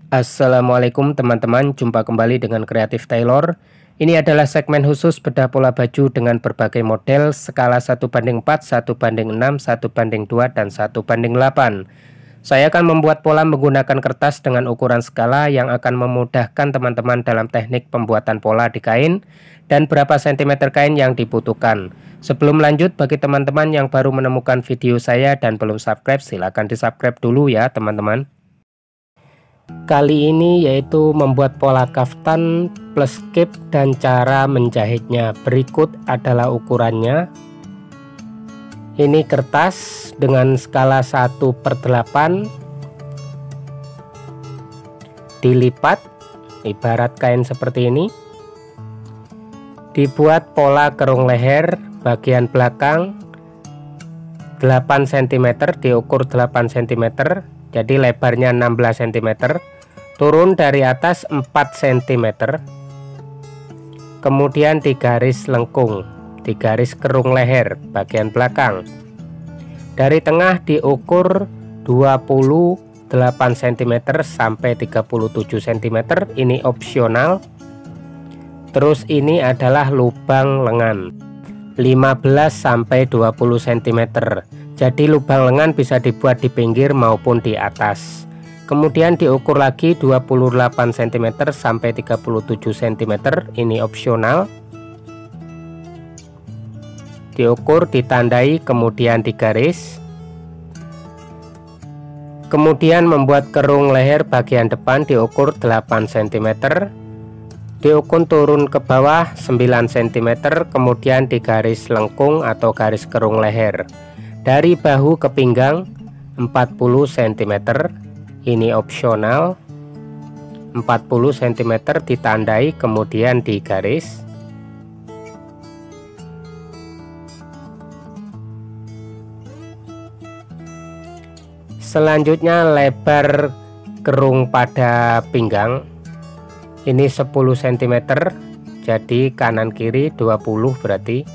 Assalamualaikum teman-teman, jumpa kembali dengan Kreatif Tailor. Ini adalah segmen khusus bedah pola baju dengan berbagai model skala 1:4, 1:6, 1:2, dan 1:8. Saya akan membuat pola menggunakan kertas dengan ukuran skala yang akan memudahkan teman-teman dalam teknik pembuatan pola di kain dan berapa sentimeter kain yang dibutuhkan. Sebelum lanjut, bagi teman-teman yang baru menemukan video saya dan belum subscribe, silahkan di subscribe dulu ya teman-teman. Kali ini yaitu membuat pola kaftan plus cape dan cara menjahitnya. Berikut adalah ukurannya. Ini kertas dengan skala 1/8, dilipat ibarat kain seperti ini. Dibuat pola kerung leher bagian belakang 8 cm, diukur 8 cm. Jadi lebarnya 16 cm, turun dari atas 4 cm, kemudian di garis lengkung, di garis kerung leher bagian belakang. Dari tengah diukur 28 cm sampai 37 cm, ini opsional. Terus ini adalah lubang lengan 15 sampai 20 cm. Jadi lubang lengan bisa dibuat di pinggir maupun di atas. Kemudian diukur lagi 28 cm sampai 37 cm, ini opsional. Diukur, ditandai, kemudian digaris. Kemudian membuat kerung leher bagian depan diukur 8 cm. Diukur turun ke bawah 9 cm, kemudian digaris lengkung atau garis kerung leher. Dari bahu ke pinggang 40 cm, ini opsional. 40 cm ditandai kemudian digaris. Selanjutnya lebar kerung pada pinggang ini 10 cm, jadi kanan kiri 20 berarti.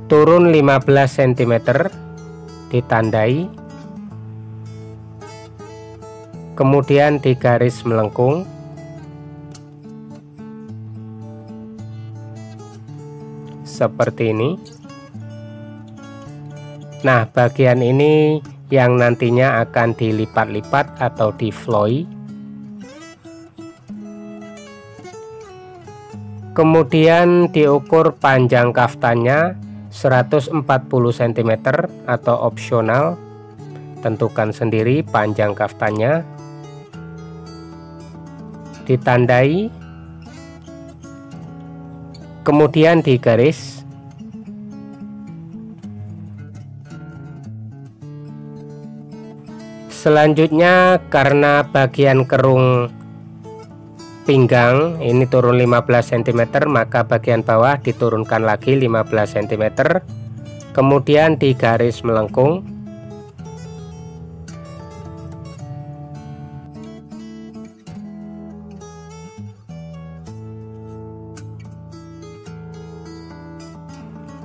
Turun 15 cm, ditandai, kemudian digaris melengkung. Seperti ini. Nah, bagian ini yang nantinya akan dilipat-lipat atau difloi. Kemudian diukur panjang kaftannya 140 cm atau opsional. Tentukan sendiri panjang kaftannya. Ditandai, kemudian digaris. Selanjutnya karena bagian kerung pinggang ini turun 15 cm, maka bagian bawah diturunkan lagi 15 cm, kemudian digaris melengkung.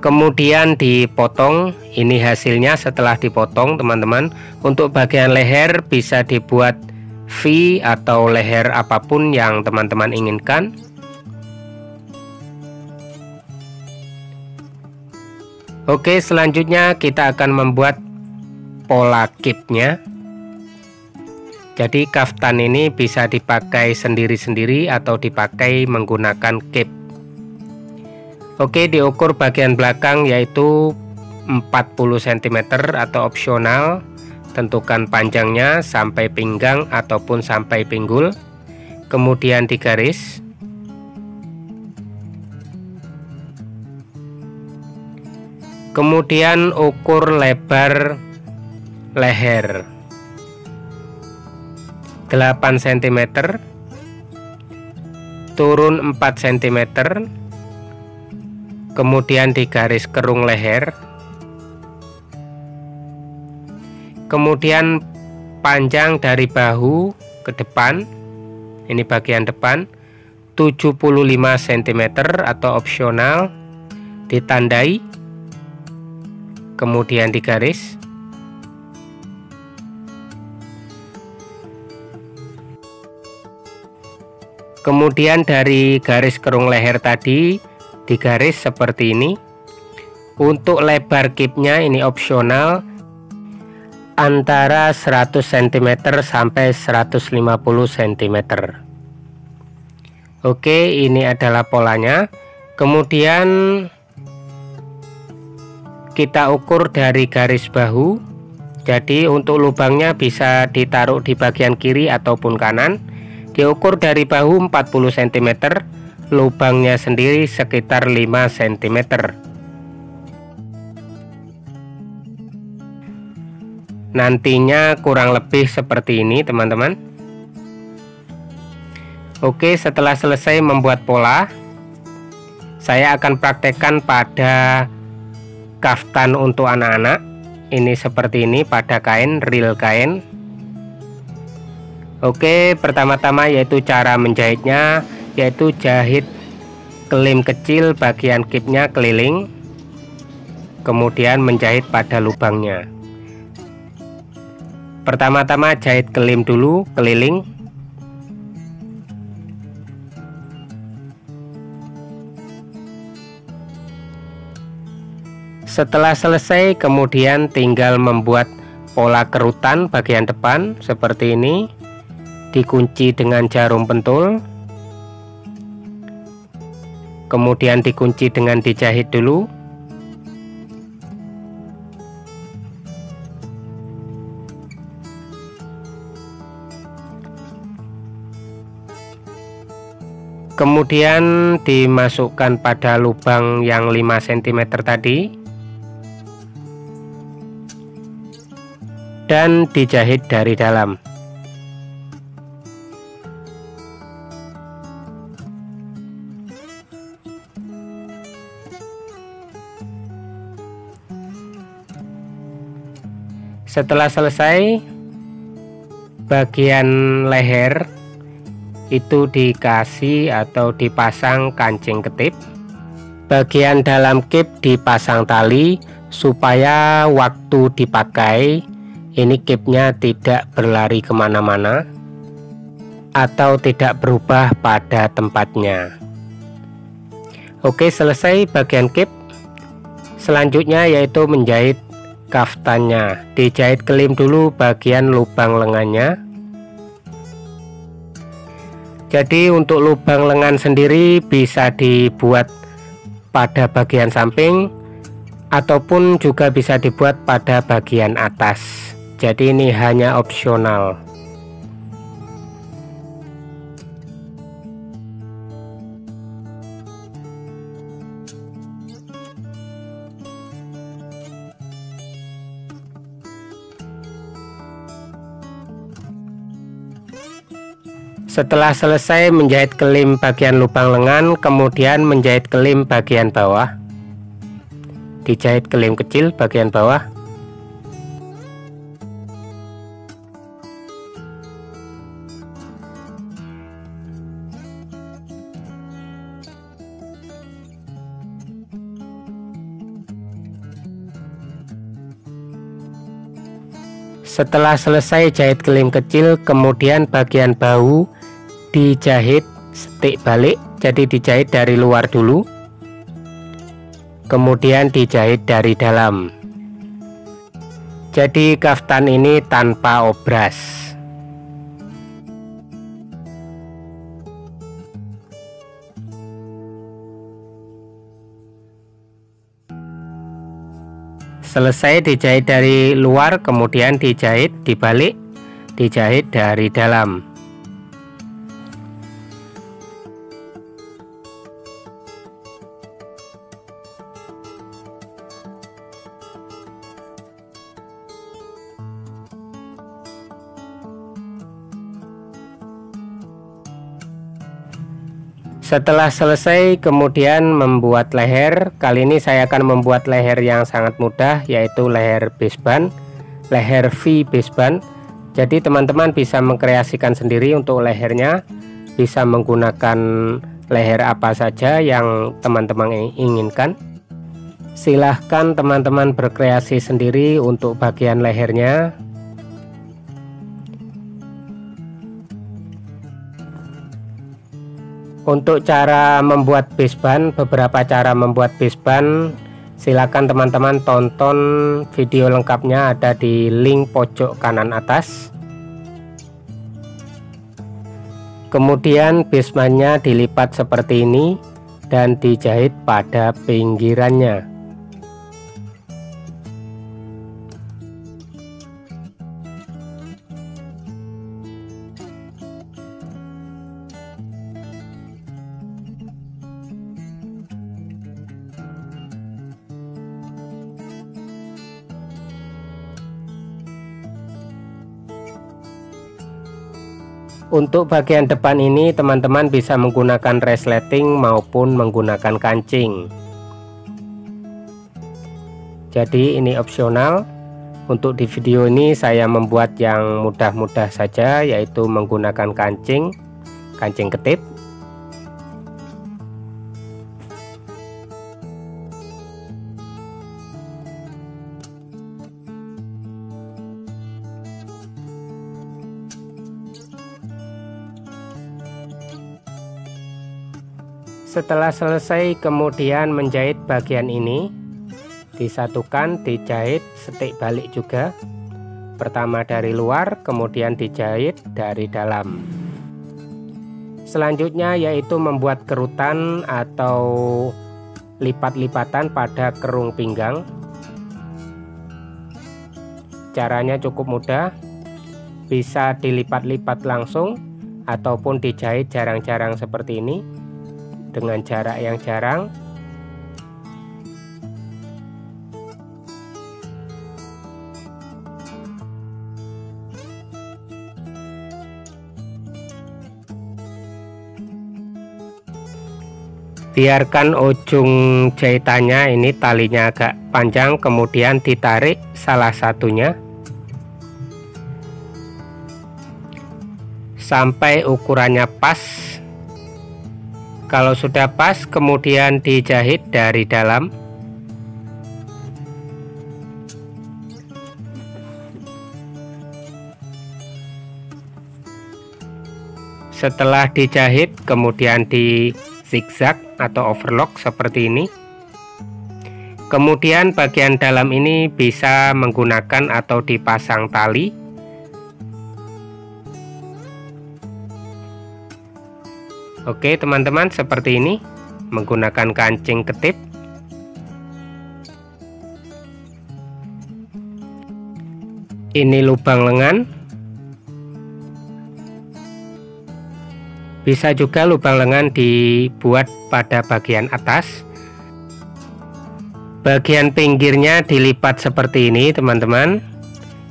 Kemudian dipotong. Ini hasilnya setelah dipotong teman-teman. Untuk bagian leher bisa dibuat V atau leher apapun yang teman-teman inginkan. Oke, selanjutnya kita akan membuat pola cape-nya. Jadi kaftan ini bisa dipakai sendiri-sendiri atau dipakai menggunakan cape. Oke, diukur bagian belakang yaitu 40 cm atau opsional. Tentukan panjangnya sampai pinggang ataupun sampai pinggul, kemudian digaris. Kemudian ukur lebar leher 8 cm, turun 4 cm, kemudian digaris kerung leher. Kemudian panjang dari bahu ke depan, ini bagian depan 75 cm atau opsional, ditandai, kemudian digaris. Kemudian dari garis kerung leher tadi digaris seperti ini. Untuk lebar kipnya ini opsional antara 100 cm sampai 150 cm. Oke, ini adalah polanya. Kemudian kita ukur dari garis bahu. Jadi untuk lubangnya bisa ditaruh di bagian kiri ataupun kanan. Diukur dari bahu 40 cm, lubangnya sendiri sekitar 5 cm. Nantinya kurang lebih seperti ini teman-teman. Oke, setelah selesai membuat pola, saya akan praktekkan pada kaftan untuk anak-anak. Ini seperti ini pada kain, real kain. Oke, pertama-tama yaitu cara menjahitnya, yaitu jahit kelim kecil bagian kipnya keliling, kemudian menjahit pada lubangnya. Pertama-tama jahit kelim dulu keliling. Setelah selesai, kemudian tinggal membuat pola kerutan bagian depan seperti ini. Dikunci dengan jarum pentul, kemudian dikunci dengan dijahit dulu. Kemudian dimasukkan pada lubang yang 5 cm tadi dan dijahit dari dalam. Setelah selesai, bagian leher itu dikasih atau dipasang kancing ketip. Bagian dalam kip dipasang tali supaya waktu dipakai ini kipnya tidak berlari kemana-mana atau tidak berubah pada tempatnya. Oke, selesai bagian kip. Selanjutnya yaitu menjahit kaftannya. Dijahit kelim dulu bagian lubang lengannya. Jadi untuk lubang lengan sendiri bisa dibuat pada bagian samping ataupun juga bisa dibuat pada bagian atas. Jadi ini hanya opsional. Setelah selesai menjahit kelim bagian lubang lengan, kemudian menjahit kelim bagian bawah. Dijahit kelim kecil bagian bawah. Setelah selesai jahit kelim kecil, kemudian bagian bahu dijahit setik balik. Jadi dijahit dari luar dulu, kemudian dijahit dari dalam. Jadi kaftan ini tanpa obras. Selesai dijahit dari luar, kemudian dijahit dibalik, dijahit dari dalam. Setelah selesai, kemudian membuat leher. Kali ini saya akan membuat leher yang sangat mudah, yaitu leher baseband, leher V baseband. Jadi teman-teman bisa mengkreasikan sendiri untuk lehernya, bisa menggunakan leher apa saja yang teman-teman inginkan. Silahkan teman-teman berkreasi sendiri untuk bagian lehernya. Untuk cara membuat base ban, beberapa cara membuat base ban, silakan teman-teman tonton video lengkapnya ada di link pojok kanan atas. Kemudian base ban-nya dilipat seperti ini dan dijahit pada pinggirannya. Untuk bagian depan ini teman-teman bisa menggunakan resleting maupun menggunakan kancing. Jadi ini opsional. Untuk di video ini saya membuat yang mudah-mudah saja, yaitu menggunakan kancing ketip. Setelah selesai kemudian menjahit bagian ini, disatukan, dijahit setik balik juga. Pertama dari luar, kemudian dijahit dari dalam. Selanjutnya yaitu membuat kerutan atau lipat-lipatan pada kerung pinggang. Caranya cukup mudah, bisa dilipat-lipat langsung ataupun dijahit jarang-jarang seperti ini dengan jarak yang jarang. Biarkan ujung jahitannya ini talinya agak panjang, kemudian ditarik salah satunya sampai ukurannya pas. Kalau sudah pas kemudian dijahit dari dalam. Setelah dijahit kemudian di zigzag atau overlock seperti ini. Kemudian bagian dalam ini bisa menggunakan atau dipasang tali. Oke teman-teman, seperti ini menggunakan kancing ketip. Ini lubang lengan. Bisa juga lubang lengan dibuat pada bagian atas. Bagian pinggirnya dilipat seperti ini teman-teman.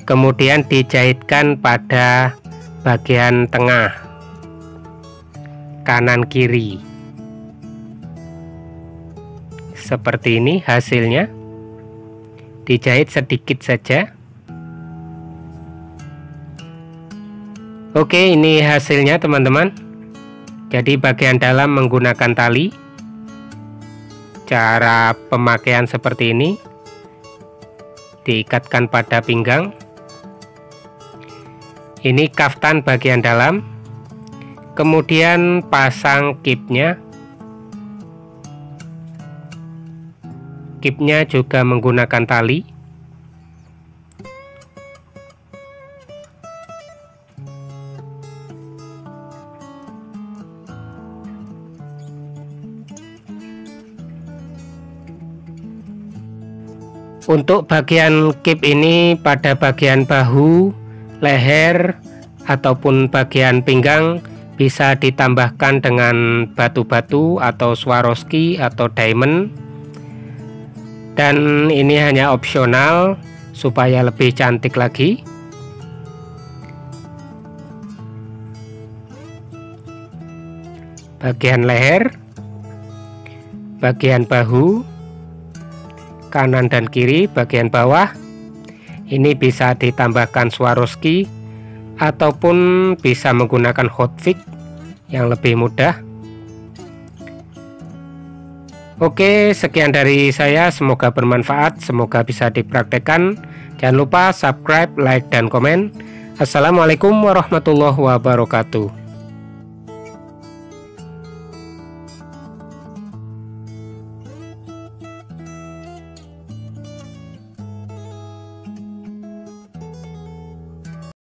Kemudian dijahitkan pada bagian tengah, kanan kiri. Seperti ini hasilnya. Dijahit sedikit saja. Oke, ini hasilnya teman-teman. Jadi bagian dalam menggunakan tali. Cara pemakaian seperti ini. Diikatkan pada pinggang. Ini kaftan bagian dalam. Kemudian pasang kipnya. Kipnya juga menggunakan tali. Untuk bagian kip ini pada bagian bahu, leher, ataupun bagian pinggang bisa ditambahkan dengan batu-batu atau Swarovski atau diamond. Dan ini hanya opsional supaya lebih cantik lagi. Bagian leher, bagian bahu, kanan dan kiri, bagian bawah ini bisa ditambahkan Swarovski ataupun bisa menggunakan hot fix yang lebih mudah. Oke, sekian dari saya, semoga bermanfaat, semoga bisa dipraktekkan. Jangan lupa subscribe, like, dan komen. Assalamualaikum warahmatullahi wabarakatuh.